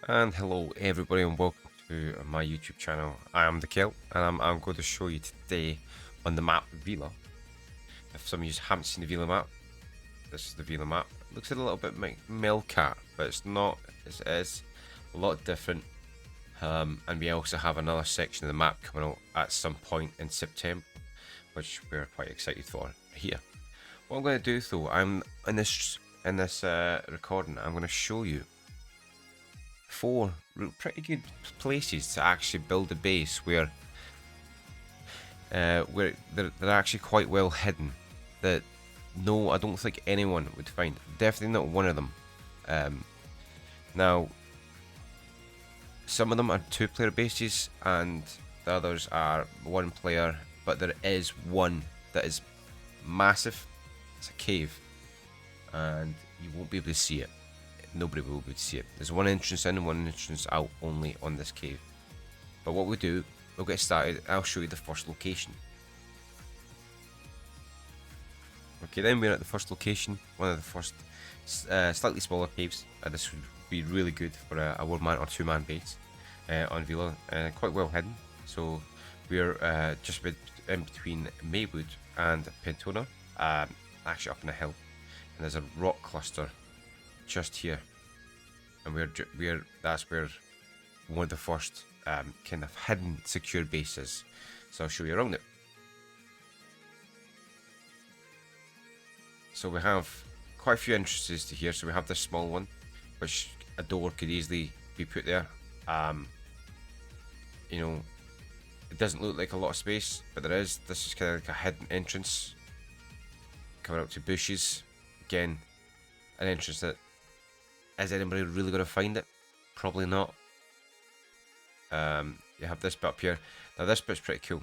And hello everybody and welcome to my YouTube channel. I am the Kill and I'm going to show you today on the map Vela. If some of you haven't seen the Vela map, this is the Vela map. It looks a little bit like Melcat, but it's not. It is a lot different. And we also have another section of the map coming out at some point in September, which we're quite excited for here. What I'm going to do though, I'm in this recording, I'm going to show you four pretty good places to actually build a base where they're actually quite well hidden, that no, I don't think anyone would find. Definitely not one of them. Now, some of them are two-player bases and the others are one player, but there is one that is massive. It's a cave and you won't be able to see it. Nobody will be able to see it. There's one entrance in and one entrance out only on this cave. But what we do, we'll get started. I'll show you the first location. Okay, then we're at the first location, one of the first slightly smaller caves. This would be really good for a one-man or two-man base on Vela. Quite well hidden. So we're just in between Maywood and Pentona, actually up in a hill. And there's a rock cluster just here, and that's where one of the first kind of hidden secure bases. So I'll show you around it. So we have quite a few entrances to here. So we have this small one, which a door could easily be put there. You know, it doesn't look like a lot of space, but there is. This is kind of like a hidden entrance coming up to bushes. Again, an entrance that, is anybody really going to find it? Probably not. You have this bit up here. Now this bit's pretty cool,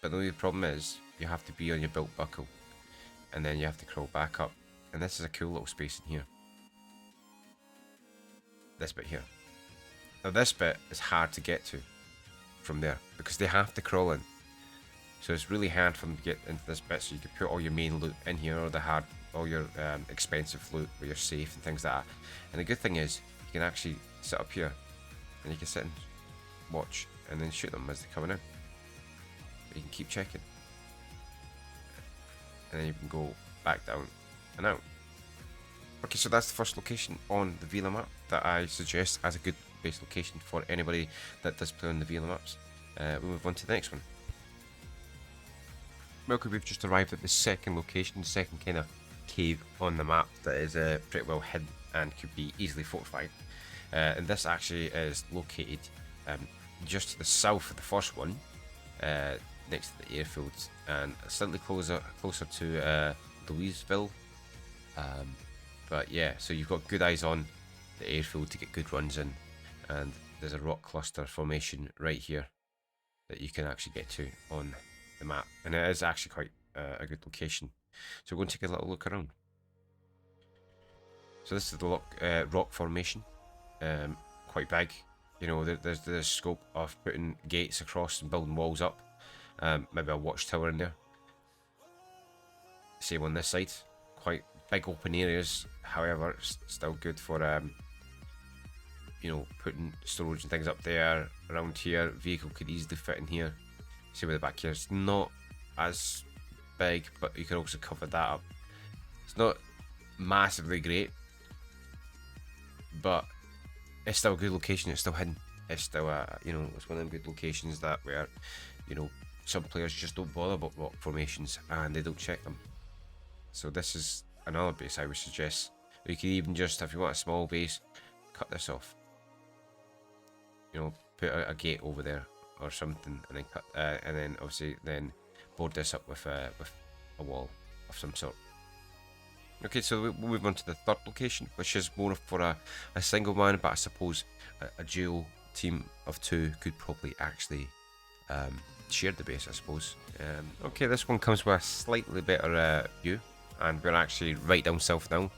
but the only problem is you have to be on your belt buckle, and then you have to crawl back up. And this is a cool little space in here. This bit here. Now this bit is hard to get to from there because they have to crawl in. So it's really hard for them to get into this bit. So you can put all your main loot in here, or all your expensive loot where you're safe and things like that. And the good thing is you can actually sit up here and you can sit and watch and then shoot them as they're coming in. But you can keep checking, and then you can go back down and out. Okay, so that's the first location on the Vela map that I suggest as a good base location for anybody that does play on the Vela maps. We'll move on to the next one. Okay, we've just arrived at the second location, the second kind of cave on the map that is pretty well hidden and could be easily fortified. And this actually is located just to the south of the first one, next to the airfields, and slightly closer to Louisville. But yeah, so you've got good eyes on the airfield to get good runs in, and there's a rock cluster formation right here that you can actually get to on the map, and it is actually quite a good location. So we're going to take a little look around. So this is the rock formation, quite big. You know, there's the scope of putting gates across and building walls up. Maybe a watchtower in there. Same on this side, quite big open areas. However, still good for you know, putting storage and things up there. Around here, vehicle could easily fit in here. See with the back here, it's not as big, but you can also cover that up. It's not massively great, but it's still a good location. It's still hidden. It's still you know, it's one of them good locations that where, you know, some players just don't bother about rock formations and they don't check them. So this is another base I would suggest. Or you can even just, if you want a small base, cut this off. You know, put a gate over there or something, and then cut, and then obviously then board this up with a wall of some sort. Okay, so we'll move on to the third location, which is more for a single man, but I suppose a duo team of two could probably actually share the base, I suppose. Okay, this one comes with a slightly better view, and we're actually right down south now.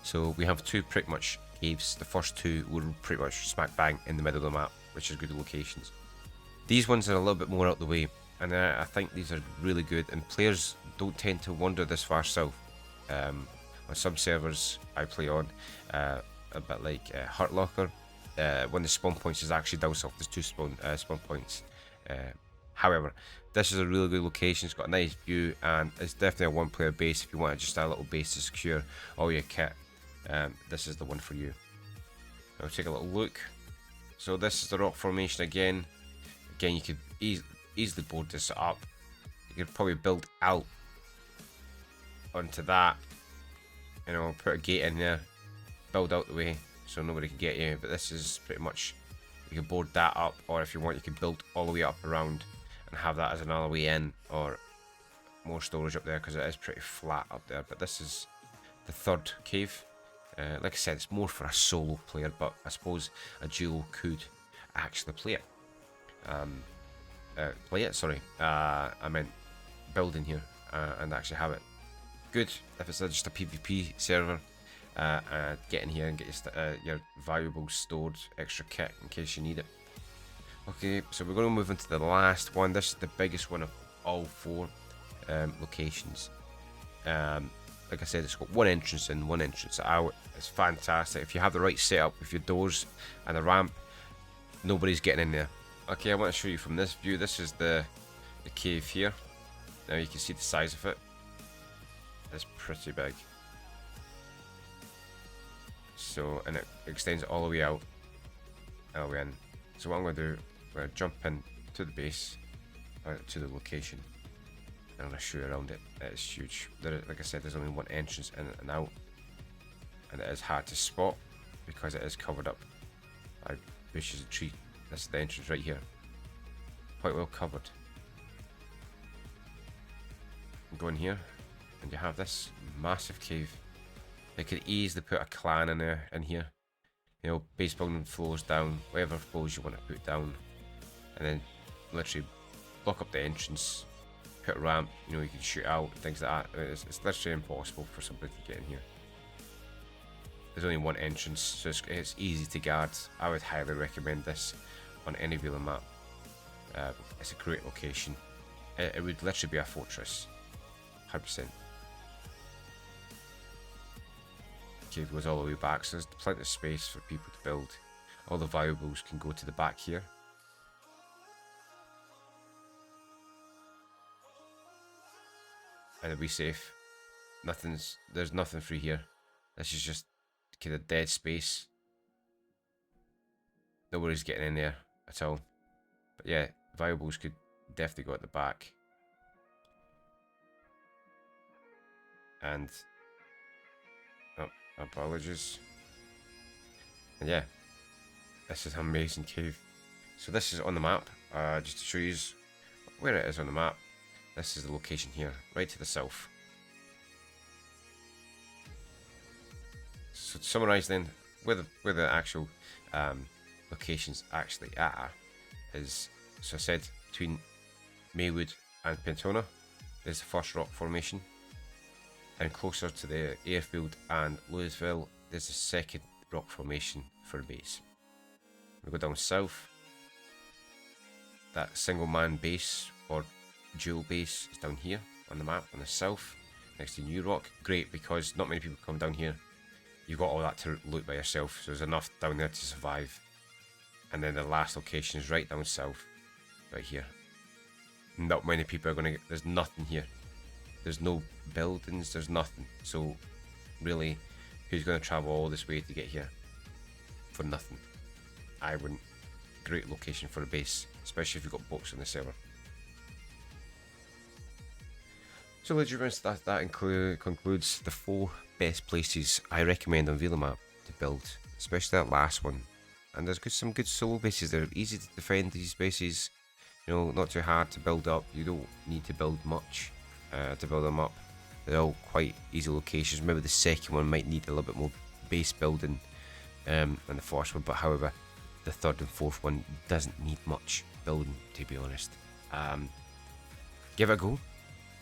So we have two pretty much caves. The first two were pretty much smack bang in the middle of the map, which is good locations. These ones are a little bit more out the way, and I think these are really good, and players don't tend to wander this far south. On some servers I play on, a bit like Hurt Locker, one of the spawn points is actually down south. There's two spawn points. However, this is a really good location. It's got a nice view, and it's definitely a one-player base. If you want just a little base to secure all your kit, this is the one for you. I'll take a little look. So this is the rock formation again. Again, you could easily board this up. You could probably build out onto that. You know, put a gate in there, build out the way so nobody can get you. But this is pretty much, you can board that up, or if you want, you can build all the way up around and have that as another way in, or more storage up there, because it is pretty flat up there. But this is the third cave. Like I said, it's more for a solo player, but I suppose a duo could actually play it. I meant building here and actually have it. Good if it's just a PvP server. Get in here and get your valuables stored, extra kit in case you need it. Okay, so we're going to move into the last one. This is the biggest one of all four locations. Like I said, it's got one entrance in, one entrance out. It's fantastic. If you have the right setup with your doors and a ramp, nobody's getting in there. Okay, I want to show you from this view. This is the cave here. Now you can see the size of it. It's pretty big. So, and it extends all the way out, all the way in. So what I'm going to do, I'm going to jump in to the base, to the location. I'm going to show you around it. It's huge. Like I said, there's only one entrance in and out, and it is hard to spot because it is covered up by bushes and trees. This is the entrance right here, quite well covered. Go in here, and you have this massive cave. They could easily put a clan in there, in here. You know, base building floors down, whatever floors you want to put down, and then literally block up the entrance. Put a ramp, you know, you can shoot out, things like that. It's literally impossible for somebody to get in here. There's only one entrance, so it's easy to guard. I would highly recommend this on any Vela map. It's a great location. It would literally be a fortress, 100%. Cave goes all the way back, so there's plenty of space for people to build. All the valuables can go to the back here. And it'll be safe. There's nothing free here. This is just kind of dead space. Nobody's getting in there at all. But yeah, valuables could definitely go at the back. And apologies. And yeah, this is an amazing cave. So this is on the map, just to show you where it is on the map. This is the location here, right to the south. So to summarise then, where the actual locations actually are is, so I said, between Maywood and Pentona, there's the first rock formation. And closer to the airfield and Louisville, there's the second rock formation for the base. We go down south, that single man base or dual base is down here on the map on the south, next to New Rock. Great, because not many people come down here. You've got all that to loot by yourself, so there's enough down there to survive. And then the last location is right down south, right here. Not many people are going to get, there's nothing here. There's no buildings, there's nothing. So really, who's going to travel all this way to get here for nothing? I wouldn't. Great location for a base, especially if you've got boats on the server. So ladies and gentlemen, that concludes the 4 best places I recommend on Vela map to build, especially that last one. And there's some good solo bases. They're easy to defend, these bases. You know, not too hard to build up. You don't need to build much to build them up. They're all quite easy locations. Maybe the second one might need a little bit more base building than the first one, but however, the third and fourth one doesn't need much building, to be honest. Give it a go.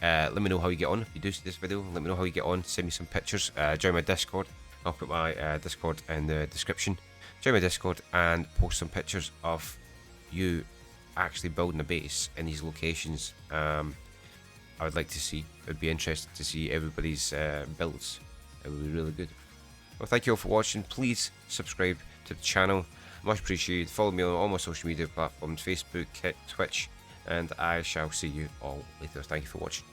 Let me know how you get on. If you do see this video, let me know how you get on. Send me some pictures. Join my Discord. I'll put my Discord in the description. Join my Discord and post some pictures of you actually building a base in these locations. I would like to see. I'd be interested to see everybody's builds. It would be really good. Well, thank you all for watching. Please subscribe to the channel. I'm Much appreciated. Follow me on all my social media platforms, Facebook, Twitch, and I shall see you all later. Thank you for watching.